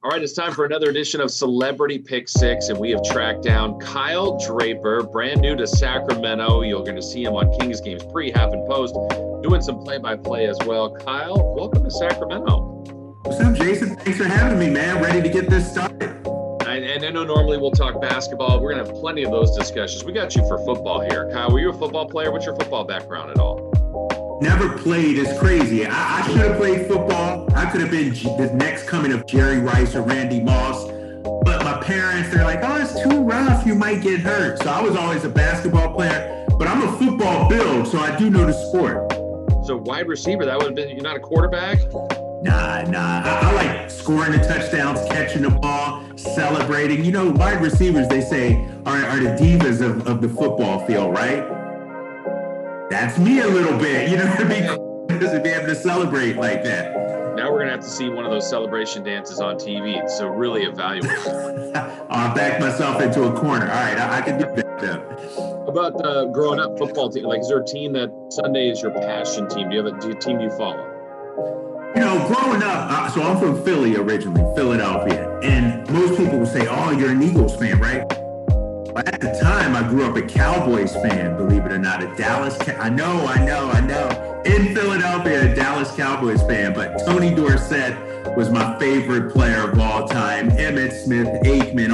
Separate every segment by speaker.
Speaker 1: All right, it's time for another edition of Celebrity Pick 6, and we have tracked down Kyle Draper, brand new to Sacramento. You're going to see him on Kings games pre, half, and post, doing some play-by-play as well. Kyle, welcome to Sacramento.
Speaker 2: What's up, Jason? Thanks for having me, man. Ready to get this started.
Speaker 1: And I know normally we'll talk basketball. We're going to have plenty of those discussions. We got you for football here. Kyle, were you a football player? What's your football background at all?
Speaker 2: Never played. It's crazy. I should have played football. I could have been the next coming of Jerry Rice or Randy Moss. But my parents, they're like, oh, it's too rough. You might get hurt. So I was always a basketball player. But I'm a football build, so I do know the sport.
Speaker 1: So wide receiver, that would have been, you're not a quarterback?
Speaker 2: Nah. I like scoring the touchdowns, catching the ball, celebrating. You know, wide receivers, they say, are the divas of the football field, right? That's me a little bit. You know what I mean? To be able to celebrate like that.
Speaker 1: Now we're going to have to see one of those celebration dances on TV. So really evaluate.
Speaker 2: I'll back myself into a corner. All right, I can do that though.
Speaker 1: About growing up football team, like is there a team that Sunday is your passion team? Do you have a team you follow?
Speaker 2: You know, growing up, so I'm from Philly originally, Philadelphia. And most people would say, oh, you're an Eagles fan, right? But at the time, I grew up a Cowboys fan, believe it or not. I know. In Philadelphia, a Dallas Cowboys fan. But Tony Dorsett was my favorite player of all time. Emmitt Smith, Aikman,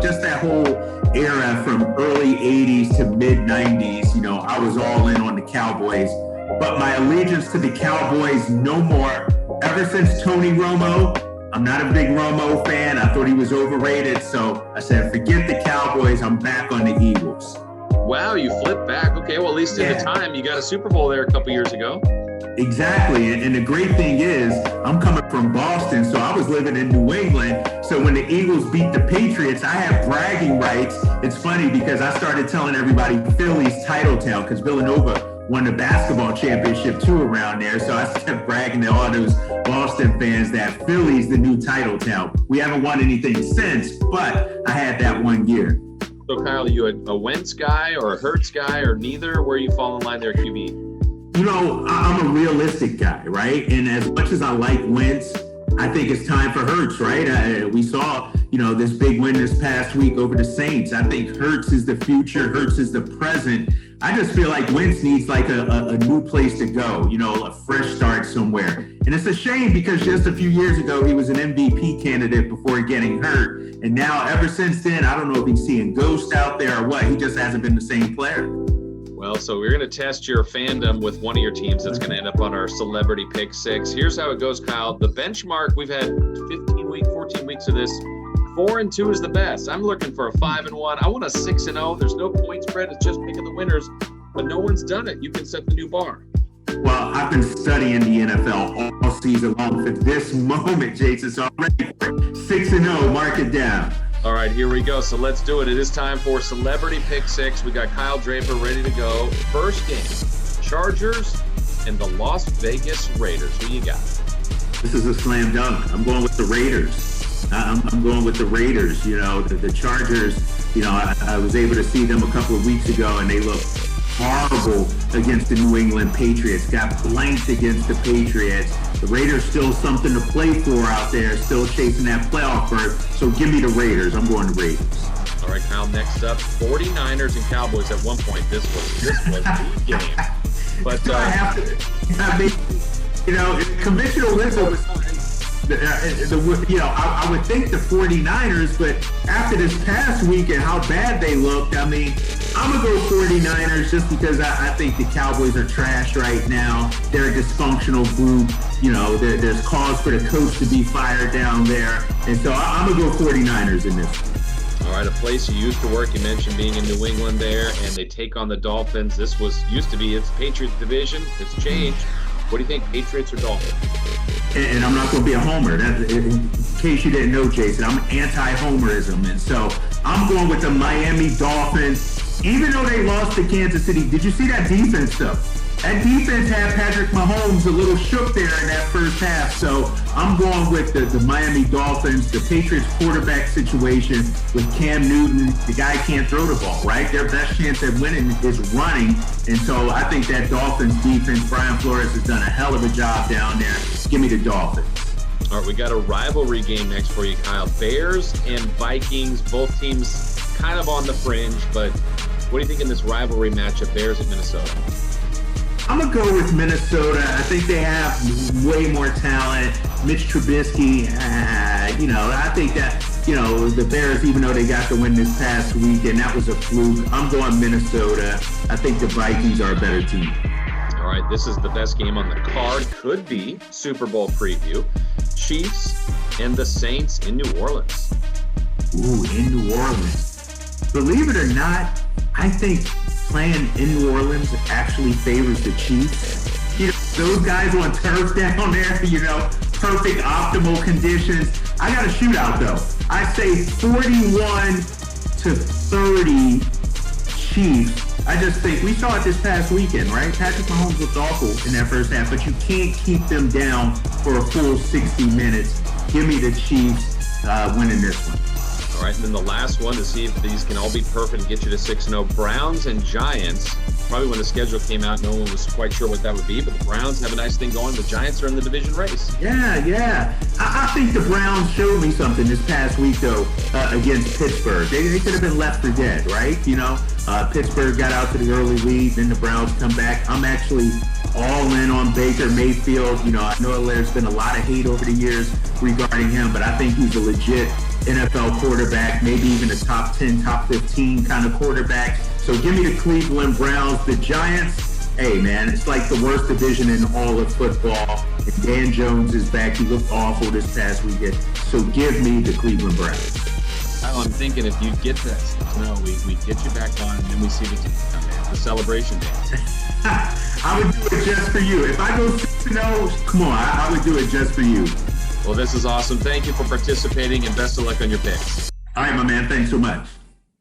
Speaker 2: just that whole era from early 80s to mid 90s. You know, I was all in on the Cowboys. But my allegiance to the Cowboys, no more. Ever since Tony Romo, I'm not a big Romo fan. I thought he was overrated. So I said, forget the Cowboys. I'm back on the Eagles.
Speaker 1: Wow, you flipped back. Okay, well, at least at the time, you got a Super Bowl there a couple years ago.
Speaker 2: Exactly. And the great thing is, I'm coming from Boston, so I was living in New England. So when the Eagles beat the Patriots, I have bragging rights. It's funny because I started telling everybody Philly's title town because Villanova won the basketball championship too around there. So I kept bragging to all those Boston fans that Philly's the new title town. We haven't won anything since, but I had that one year.
Speaker 1: So Kyle, are you a Wentz guy or a Hurts guy or neither? Where you fall in line there, QB?
Speaker 2: You know, I'm a realistic guy, right? And as much as I like Wentz, I think it's time for Hurts, right? We saw, this big win this past week over the Saints. I think Hurts is the future. Hurts is the present. I just feel like Wentz needs like a new place to go, a fresh start somewhere. And it's a shame because just a few years ago, he was an MVP candidate before getting hurt. And now ever since then, I don't know if he's seeing ghosts out there or what. He just hasn't been the same player.
Speaker 1: Well, so we're going to test your fandom with one of your teams that's going to end up on our Celebrity Pick 6. Here's how it goes, Kyle. The benchmark, we've had 14 weeks of this. 4-2 is the best. I'm looking for a 5-1. I want a 6-0. There's no point spread. It's just picking the winners. But no one's done it. You can set the new bar.
Speaker 2: Well, I've been studying the NFL all season long for this moment, Jason. So I'm ready for it. 6-0. Mark it down.
Speaker 1: All right, here we go. So let's do it. It is time for Celebrity Pick 6. We got Kyle Draper ready to go. First game, Chargers and the Las Vegas Raiders. Who you got?
Speaker 2: This is a slam dunk. I'm going with the Raiders. I'm going with the Raiders. The Chargers, I was able to see them a couple of weeks ago, and they looked horrible against the New England Patriots. Got blanked against the Patriots. The Raiders still something to play for out there, still chasing that playoff berth. So give me the Raiders. I'm going to Raiders.
Speaker 1: All right, Kyle, next up, 49ers and Cowboys. At one point, this was the game. But
Speaker 2: conventional wisdom was I would think the 49ers, but after this past week and how bad they looked, I'm going to go 49ers just because I think the Cowboys are trash right now. They're a dysfunctional group. There's cause for the coach to be fired down there. And so I'm going to go 49ers in this one.
Speaker 1: All right, a place you used to work. You mentioned being in New England there, and they take on the Dolphins. This used to be its Patriots division. It's changed. What do you think, Patriots or Dolphins?
Speaker 2: And I'm not going to be a homer. In case you didn't know, Jason, I'm anti-homerism. And so I'm going with the Miami Dolphins. Even though they lost to Kansas City, did you see that defense, though? That defense had Patrick Mahomes a little shook there in that first half. So I'm going with the Miami Dolphins, the Patriots quarterback situation with Cam Newton. The guy can't throw the ball, right? Their best chance at winning is running. And so I think that Dolphins defense, Brian Flores has done a hell of a job down there. Give me the Dolphins.
Speaker 1: All right, we got a rivalry game next for you, Kyle. Bears and Vikings, both teams kind of on the fringe, but what do you think in this rivalry matchup, Bears at Minnesota?
Speaker 2: I'm going to go with Minnesota. I think they have way more talent. Mitch Trubisky, I think that, the Bears, even though they got the win this past week, and that was a fluke, I'm going Minnesota. I think the Vikings are a better team.
Speaker 1: All right, this is the best game on the card. Could be Super Bowl preview. Chiefs and the Saints in New Orleans.
Speaker 2: Ooh, in New Orleans. Believe it or not, I think playing in New Orleans actually favors the Chiefs. Those guys on turf down there, perfect optimal conditions. I got a shootout though. I say 41-30 Chiefs. I just think we saw it this past weekend, right? Patrick Mahomes looked awful in that first half, but you can't keep them down for a full 60 minutes. Give me the Chiefs winning this one.
Speaker 1: All right, and then the last one to see if these can all be perfect and get you to 6-0. Browns and Giants. Probably when the schedule came out, no one was quite sure what that would be, but the Browns have a nice thing going. The Giants are in the division race.
Speaker 2: Yeah. I think the Browns showed me something this past week, though, against Pittsburgh. They could have been left for dead, right? Pittsburgh got out to the early lead, then the Browns come back. I'm actually all in on Baker Mayfield. I know there's been a lot of hate over the years regarding him, but I think he's a legit NFL quarterback, maybe even a top 10, top 15 kind of quarterback. So give me the Cleveland Browns. The Giants, hey man, it's like the worst division in all of football. And Dan Jones is back. He looked awful this past weekend. So give me the Cleveland Browns.
Speaker 1: I'm thinking if you get that, we get you back on and then we see the celebration dance.
Speaker 2: I would do it just for you. If I go 6-0, come on, I would do it just for you.
Speaker 1: Well, this is awesome. Thank you for participating and best of luck on your picks.
Speaker 2: All right, my man. Thanks so much.